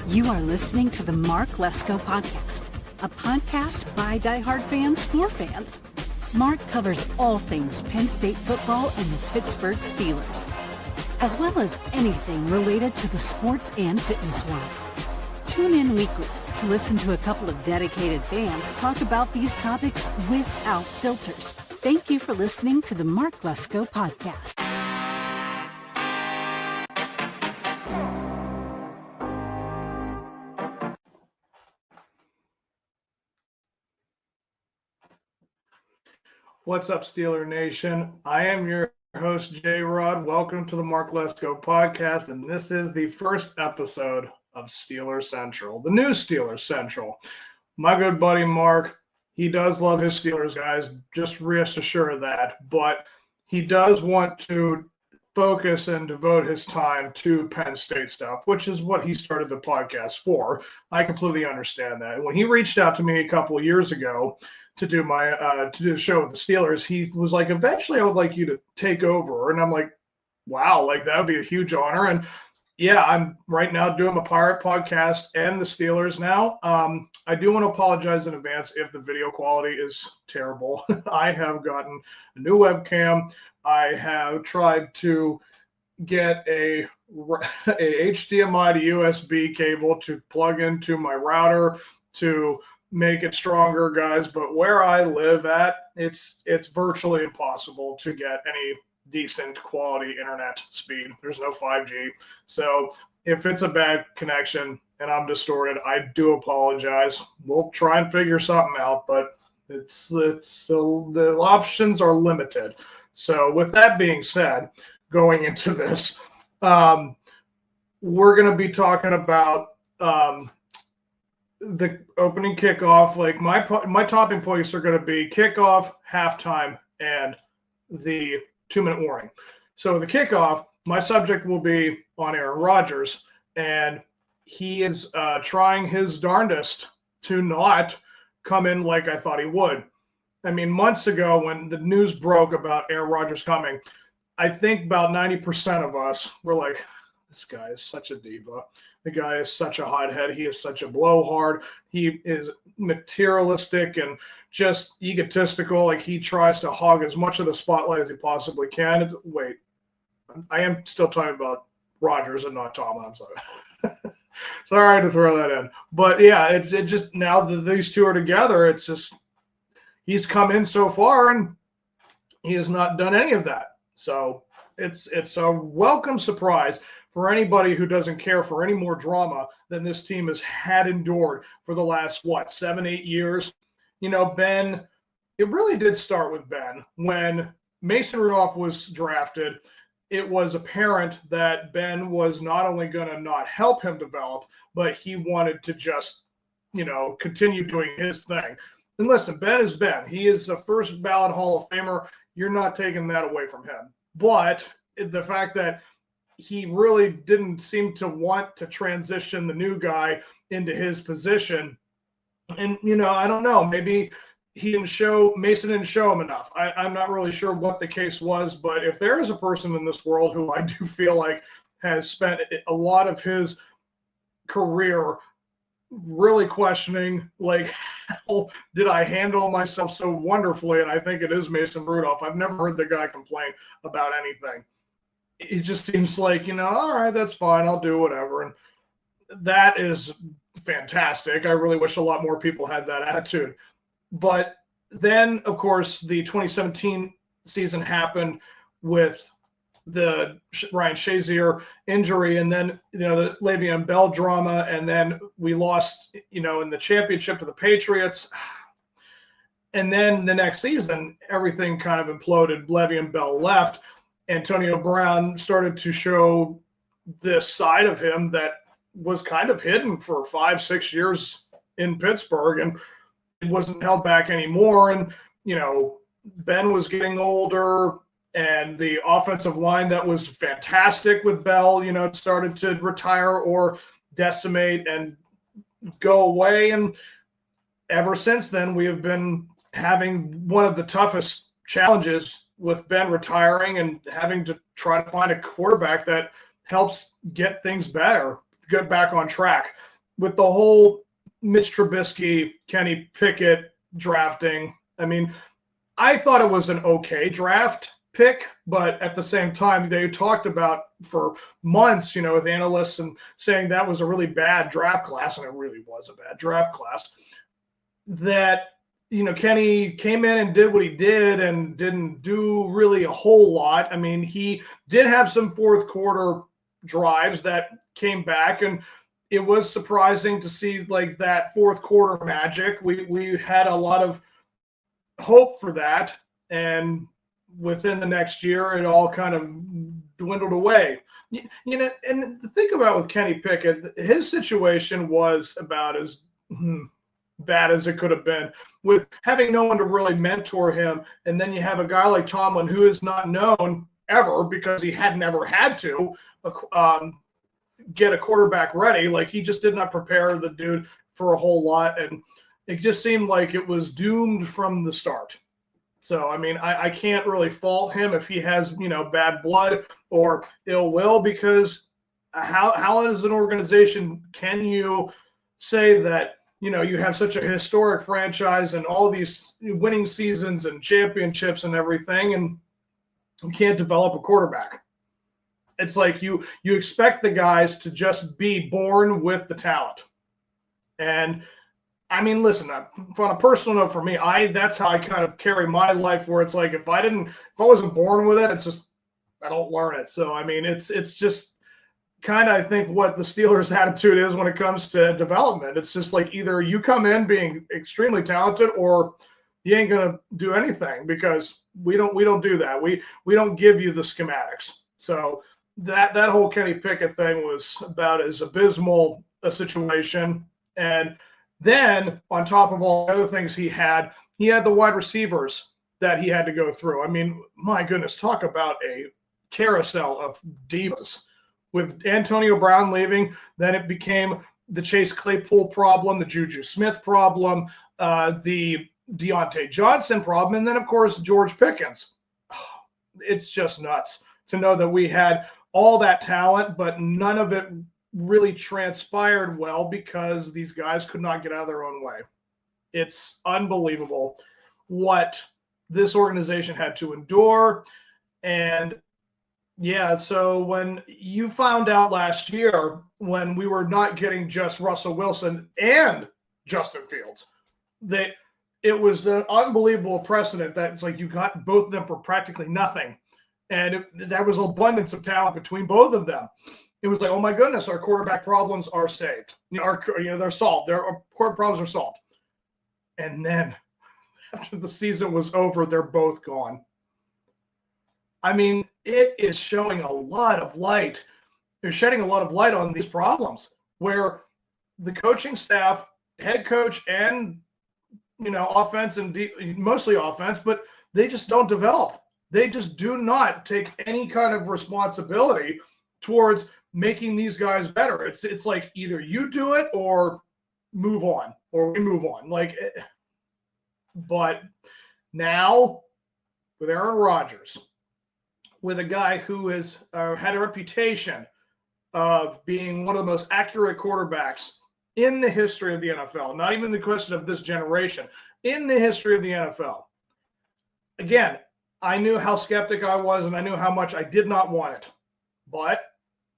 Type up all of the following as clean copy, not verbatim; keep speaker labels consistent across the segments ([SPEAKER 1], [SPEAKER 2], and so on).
[SPEAKER 1] You are listening to the Mark Lesko Podcast, a podcast by diehard fans for fans. Mark covers all things Penn State football and the Pittsburgh Steelers, as well as anything related to the sports and fitness world. Tune in weekly to listen to a couple of dedicated fans talk about these topics without filters. Thank you for listening to the Mark Lesko Podcast.
[SPEAKER 2] What's up, Steeler Nation? I am your host, J-Rod. Welcome to the Mark Lesko Podcast, and this is the first episode of Steelers Central, the new Steelers Central. My good buddy Mark, he does love his Steelers, guys. Just rest assured of that. But he does want to focus and devote his time to Penn State stuff, which is what he started the podcast for. I completely understand that. When he reached out to me a couple of years ago to do the show with the Steelers, he was like, eventually I would like you to take over. And I'm like, wow, like that would be a huge honor. And yeah, I'm right now doing a Pirate podcast and the Steelers now. I do want to apologize in advance if the video quality is terrible. I have gotten a new webcam. I have tried to get a HDMI to USB cable to plug into my router to make it stronger, guys. But where I live at, it's virtually impossible to get any decent quality internet speed. There's no 5G. So if it's a bad connection and I'm distorted, I do apologize. We'll try and figure something out, but the options are limited. So with that being said, going into this, we're going to be talking about the opening kickoff. Like my topping points are going to be kickoff, halftime, and the 2-minute warning. So the kickoff, my subject will be on Aaron Rodgers, and he is trying his darndest to not come in like I thought he would. I mean, months ago when the news broke about Aaron Rodgers coming, I think about 90% of us were like, this guy is such a diva. The guy is such a hothead. He is such a blowhard. He is materialistic and just egotistical. Like he tries to hog as much of the spotlight as he possibly can. Wait, I am still talking about Rodgers and not Tom. I'm sorry. Sorry to throw that in. But yeah, it just now that these two are together, it's just he's come in so far and he has not done any of that. So it's a welcome surprise for anybody who doesn't care for any more drama than this team has had endured for the last, 7-8 years. You know, Ben, it really did start with Ben. When Mason Rudolph was drafted, it was apparent that Ben was not only going to not help him develop, but he wanted to just, continue doing his thing. And listen, Ben is Ben. He is a first ballot Hall of Famer. You're not taking that away from him. But the fact that he really didn't seem to want to transition the new guy into his position. And, I don't know, maybe Mason didn't show him enough. I'm not really sure what the case was, but if there is a person in this world who I do feel like has spent a lot of his career really questioning, like, how did I handle myself so wonderfully? And I think it is Mason Rudolph. I've never heard the guy complain about anything. It just seems like, all right, that's fine. I'll do whatever. And that is fantastic. I really wish a lot more people had that attitude. But then, of course, the 2017 season happened with the Ryan Shazier injury, and then, the Le'Veon Bell drama, and then we lost, in the championship to the Patriots. And then the next season, everything kind of imploded. Le'Veon Bell left. Antonio Brown started to show this side of him that was kind of hidden for 5-6 years in Pittsburgh, and it wasn't held back anymore. And, Ben was getting older, and the offensive line that was fantastic with Bell, started to retire or decimate and go away. And ever since then, we have been having one of the toughest challenges with Ben retiring and having to try to find a quarterback that helps get things better, get back on track. with the whole Mitch Trubisky, Kenny Pickett drafting, I mean, I thought it was an okay draft pick, but at the same time, they talked about for months, with analysts and saying that was a really bad draft class, and it really was a bad draft class, that Kenny came in and did what he did and didn't do really a whole lot. I mean, he did have some fourth quarter drives that came back, and it was surprising to see like that fourth quarter magic. We had a lot of hope for that, and within the next year, it all kind of dwindled away. And the thing about with Kenny Pickett, his situation was about as bad as it could have been, with having no one to really mentor him. And then you have a guy like Tomlin, who is not known ever, because he had never had to get a quarterback ready. Like, he just did not prepare the dude for a whole lot. And it just seemed like it was doomed from the start. So, I mean, I can't really fault him if he has, bad blood or ill will, because how as an organization can you say that, you have such a historic franchise and all these winning seasons and championships and everything, and you can't develop a quarterback? It's like you expect the guys to just be born with the talent. And I mean, listen, on a personal note for me, that's how I kind of carry my life, where it's like, if I wasn't born with it, it's just, I don't learn it. So, I mean, it's just kind of, I think, what the Steelers' attitude is when it comes to development. It's just like, either you come in being extremely talented, or you ain't going to do anything, because we don't do that. We don't give you the schematics. So that whole Kenny Pickett thing was about as abysmal a situation. And then on top of all the other things he had the wide receivers that he had to go through. I mean, my goodness, talk about a carousel of divas. With Antonio Brown leaving, then it became the Chase Claypool problem, the Juju Smith problem, the Deontay Johnson problem, and then, of course, George Pickens. It's just nuts to know that we had all that talent, but none of it really transpired well, because these guys could not get out of their own way. It's unbelievable what this organization had to endure. And yeah, so when you found out last year, when we were not getting just Russell Wilson and Justin Fields, that it was an unbelievable precedent that it's like you got both of them for practically nothing. And there was abundance of talent between both of them. It was like, oh my goodness, our quarterback problems are saved. They're solved. Our quarterback problems are solved. And then after the season was over, they're both gone. I mean, it is showing a lot of light. They're shedding a lot of light on these problems, where the coaching staff, head coach, and offense and mostly offense, but they just don't develop. They just do not take any kind of responsibility towards making these guys better. It's like, either you do it or move on, or we move on. But now with Aaron Rodgers, with a guy who has had a reputation of being one of the most accurate quarterbacks in the history of the NFL, not even the question of this generation, in the history of the NFL. Again, I knew how skeptic I was, and I knew how much I did not want it. But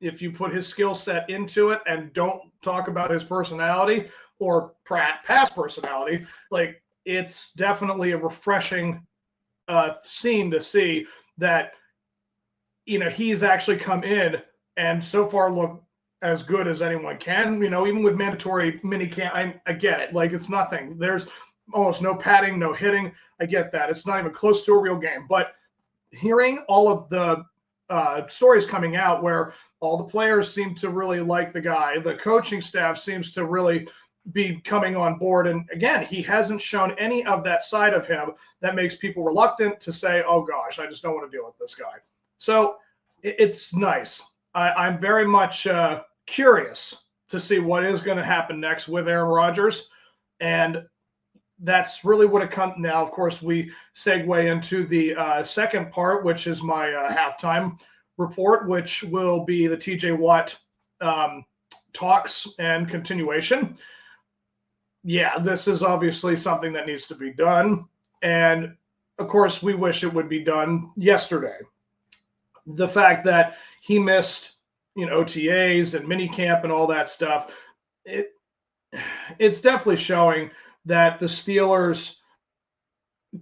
[SPEAKER 2] if you put his skill set into it and don't talk about his personality or past personality, like, it's definitely a refreshing scene to see that, he's actually come in and so far look as good as anyone can. Even with mandatory mini camp, I get it. Like, it's nothing. There's almost no padding, no hitting. I get that. It's not even close to a real game. But hearing all of the stories coming out where all the players seem to really like the guy, the coaching staff seems to really be coming on board. And again, he hasn't shown any of that side of him that makes people reluctant to say, oh gosh, I just don't want to deal with this guy. So it's nice. I'm very much curious to see what is going to happen next with Aaron Rodgers. And that's really what it comes now. Of course, we segue into the second part, which is my halftime report, which will be the TJ Watt talks and continuation. Yeah, this is obviously something that needs to be done. And of course, we wish it would be done yesterday. The fact that he missed, OTAs and minicamp and all that stuff, it's definitely showing that the Steelers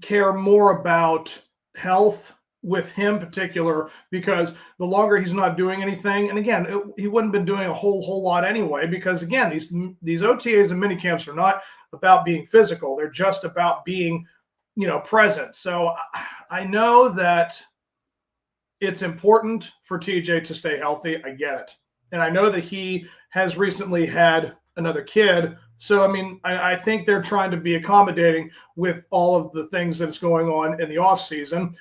[SPEAKER 2] care more about health with him in particular, because the longer he's not doing anything, and again, he wouldn't have been doing a whole lot anyway, because again, these OTAs and minicamps are not about being physical. They're just about being, present. So I know that it's important for TJ to stay healthy. I get it. And I know that he has recently had another kid. So, I think they're trying to be accommodating with all of the things that's going on in the off season.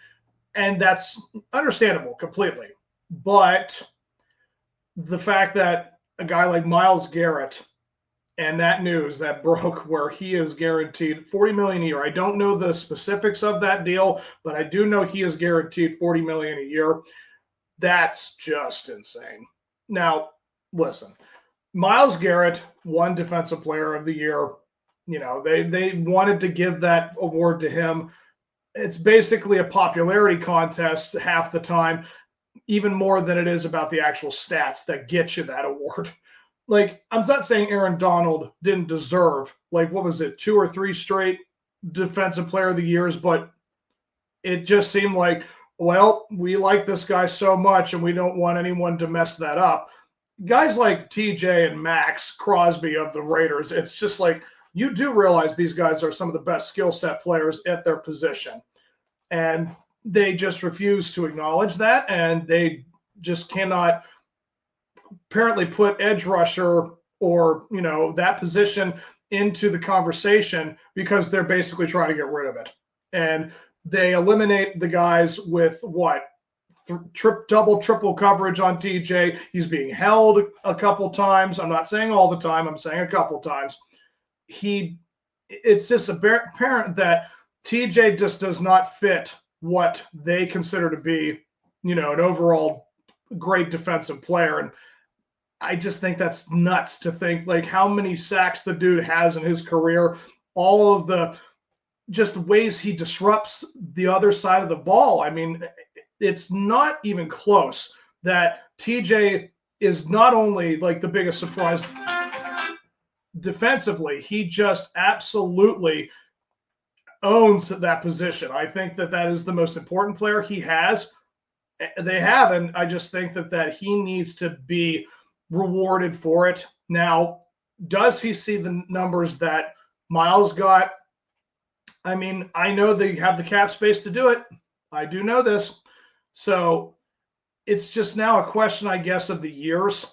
[SPEAKER 2] And that's understandable completely. But the fact that a guy like Myles Garrett, and that news that broke where he is guaranteed $40 million a year. I don't know the specifics of that deal, but I do know he is guaranteed $40 million a year. That's just insane. Now, listen, Myles Garrett won Defensive Player of the Year. They wanted to give that award to him. It's basically a popularity contest half the time, even more than it is about the actual stats that get you that award. Like, I'm not saying Aaron Donald didn't deserve, 2 or 3 straight Defensive Player of the Years, but it just seemed like, well, we like this guy so much and we don't want anyone to mess that up. Guys like TJ and Max Crosby of the Raiders, it's just like, you do realize these guys are some of the best skill set players at their position. And they just refuse to acknowledge that, and they just cannot apparently put edge rusher or, that position into the conversation because they're basically trying to get rid of it. And they eliminate the guys with double, triple coverage on TJ. He's being held a couple times. I'm not saying all the time. I'm saying a couple times. It's just apparent that TJ just does not fit what they consider to be, an overall great defensive player. And I just think that's nuts to think how many sacks the dude has in his career, all of the just ways he disrupts the other side of the ball. It's not even close that TJ is not only the biggest surprise defensively, he just absolutely owns that position. I think that is the most important player they have, and I just think that he needs to be rewarded for it. Now, does he see the numbers that Myles got? I know they have the cap space to do it. I do know this. So it's just now a question, I guess, of the years.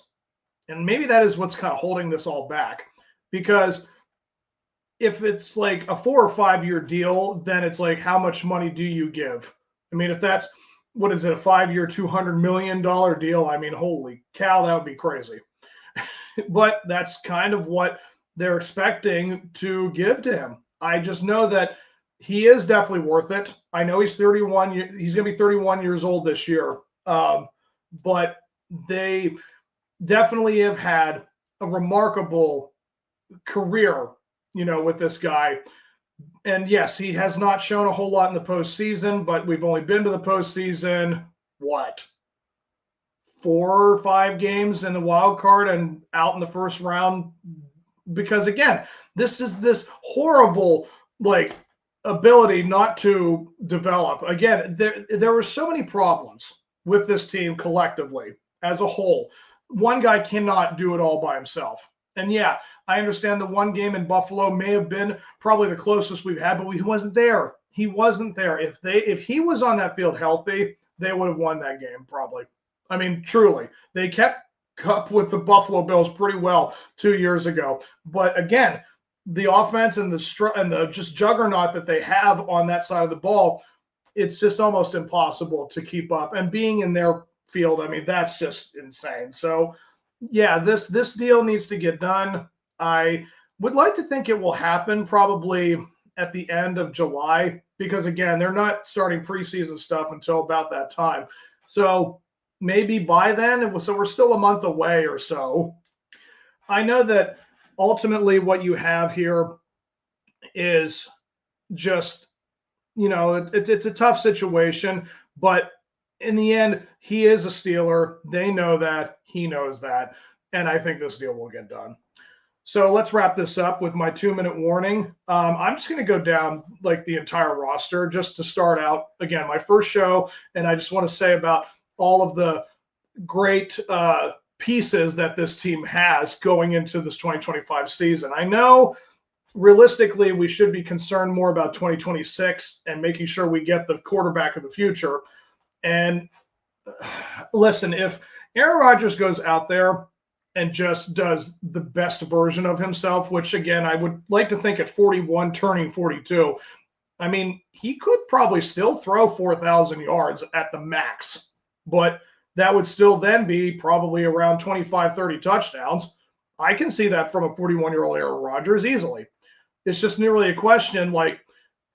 [SPEAKER 2] And maybe that is what's kind of holding this all back. Because if it's a 4 or 5 year deal, then it's how much money do you give? If that's, what is it, a 5-year, $200 million deal? Holy cow, that would be crazy. But that's kind of what they're expecting to give to him. I just know that he is definitely worth it. I know he's 31. He's going to be 31 years old this year. But they definitely have had a remarkable career, with this guy. And yes, he has not shown a whole lot in the postseason, but we've only been to the postseason, 4 or 5 games in the wild card and out in the first round. Because again, this is this horrible, ability not to develop. Again, there were so many problems with this team collectively as a whole. One guy cannot do it all by himself. And yeah, I understand the one game in Buffalo may have been probably the closest we've had, but he wasn't there. He wasn't there. If he was on that field healthy, they would have won that game probably. Truly. They kept up with the Buffalo Bills pretty well 2 years ago. But again, the offense and the just juggernaut that they have on that side of the ball, it's just almost impossible to keep up. And being in their field, that's just insane. So yeah, this deal needs to get done. I would like to think it will happen probably at the end of July, because again, they're not starting preseason stuff until about that time. So maybe by then, so we're still a month away or so. I know that ultimately what you have here is just, it's a tough situation, but in the end, he is a Steeler. They know that. He knows that. And I think this deal will get done. So let's wrap this up with my 2-minute warning. I'm just going to go down like the entire roster just to start out. Again, my first show, and I just want to say about all of the great pieces that this team has going into this 2025 season. I know realistically we should be concerned more about 2026 and making sure we get the quarterback of the future. And listen, if Aaron Rodgers goes out there and just does the best version of himself, which again, I would like to think at 41, turning 42, I mean, he could probably still throw 4,000 yards at the max, but that would still then be probably around 25, 30 touchdowns. I can see that from a 41-year-old Aaron Rodgers easily. It's just merely a question like,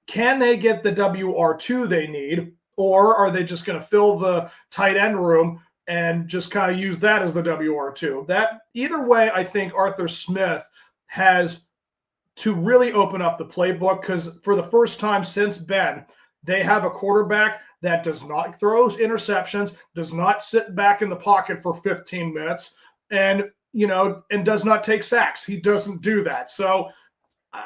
[SPEAKER 2] can they get the WR2 they need, or are they just going to fill the tight end room and just kind of use that as the WR2? That either way, I think Arthur Smith has to really open up the playbook, because for the first time since Ben, they have a quarterback that does not throw interceptions, does not sit back in the pocket for 15 minutes, and does not take sacks. He doesn't do that. So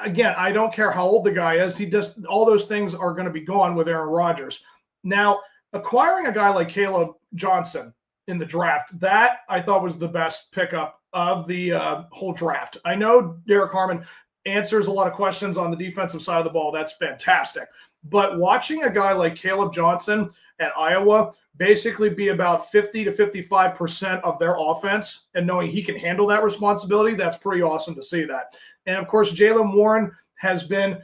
[SPEAKER 2] again, I don't care how old the guy is. He just, all those things are going to be gone with Aaron Rodgers. Now, acquiring a guy like Caleb Johnson in the draft, that I thought was the best pickup of the whole draft. I know Derek Harmon answers a lot of questions on the defensive side of the ball. That's fantastic. But watching a guy like Caleb Johnson at Iowa basically be about 50 to 55% of their offense, and knowing he can handle that responsibility, that's pretty awesome to see that. And of course, Jaylen Warren has been,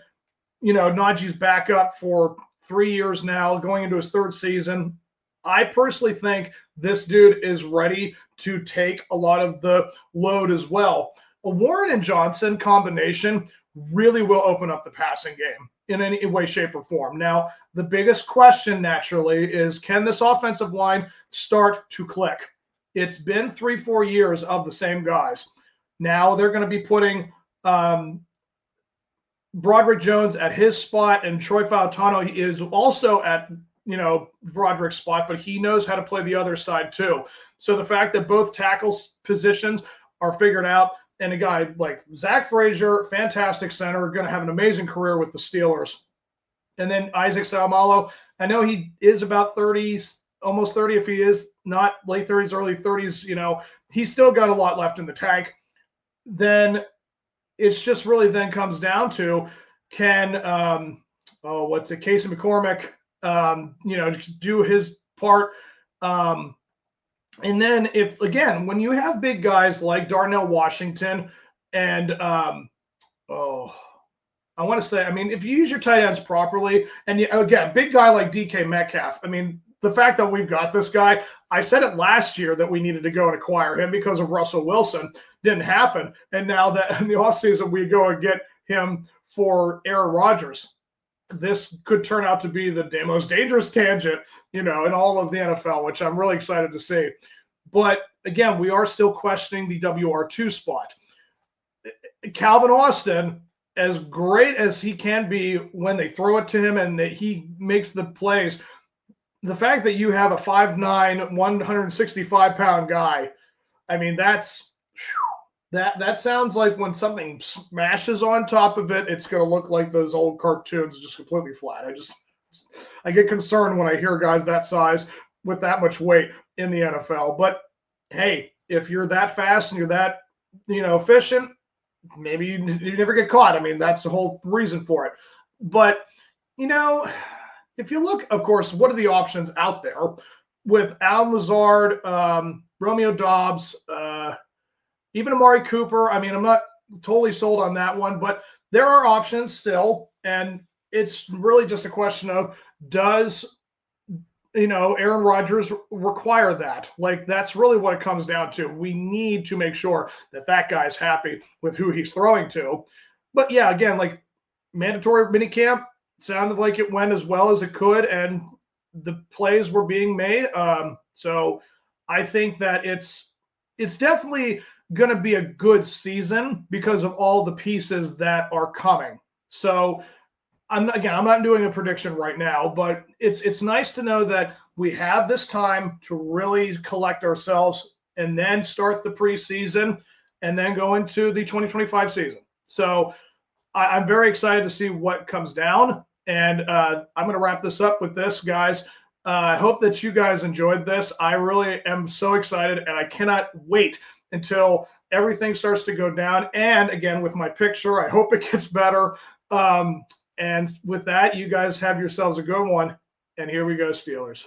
[SPEAKER 2] Najee's backup for 3 years now, going into his third season. I personally think this dude is ready to take a lot of the load as well. A Warren and Johnson combination really will open up the passing game in any way, shape, or form. Now, the biggest question naturally is, can this offensive line start to click? It's been 3-4 years of the same guys. Now they're going to be putting Broderick Jones at his spot, and Troy Fautano is also at Broderick's spot, but he knows how to play the other side too. So the fact that both tackle positions are figured out, and a guy like Zach Frazier, fantastic center, going to have an amazing career with the Steelers. And then Isaac Seumalo, I know he is about 30, almost 30 if he is not late 30s, early 30s, he's still got a lot left in the tank. Then it's just really then comes down to, can Casey McCormick do his part. And then when you have big guys like Darnell Washington and I want to say, if you use your tight ends properly, and big guy like DK Metcalf, the fact that we've got this guy, I said it last year that we needed to go and acquire him because of Russell Wilson. Didn't happen. And now that in the offseason we go and get him for Aaron Rodgers. This could turn out to be the most dangerous tangent, in all of the NFL, which I'm really excited to see. But again, we are still questioning the WR2 spot. Calvin Austin, as great as he can be when they throw it to him and that he makes the plays, the fact that you have a 5'9", 165-pound guy, that sounds like when something smashes on top of it, it's going to look like those old cartoons, just completely flat. I get concerned when I hear guys that size with that much weight in the NFL. But hey, if you're that fast and you're that, efficient, maybe you never get caught. That's the whole reason for it. But, if you look, of course, what are the options out there with Alan Lazard, Romeo Doubs, even Amari Cooper? I'm not totally sold on that one, but there are options still. And it's really just a question of, does, Aaron Rodgers require that? That's really what it comes down to. We need to make sure that guy's happy with who he's throwing to. But yeah, again, mandatory minicamp sounded like it went as well as it could, and the plays were being made. So I think that it's definitely going to be a good season because of all the pieces that are coming. So I'm not doing a prediction right now, but it's nice to know that we have this time to really collect ourselves and then start the preseason and then go into the 2025 season. So I'm very excited to see what comes down. And I'm going to wrap this up with this, guys. I hope that you guys enjoyed this. I really am so excited, and I cannot wait until everything starts to go down. And again, with my picture, I hope it gets better. And with that, you guys have yourselves a good one. And here we go, Steelers.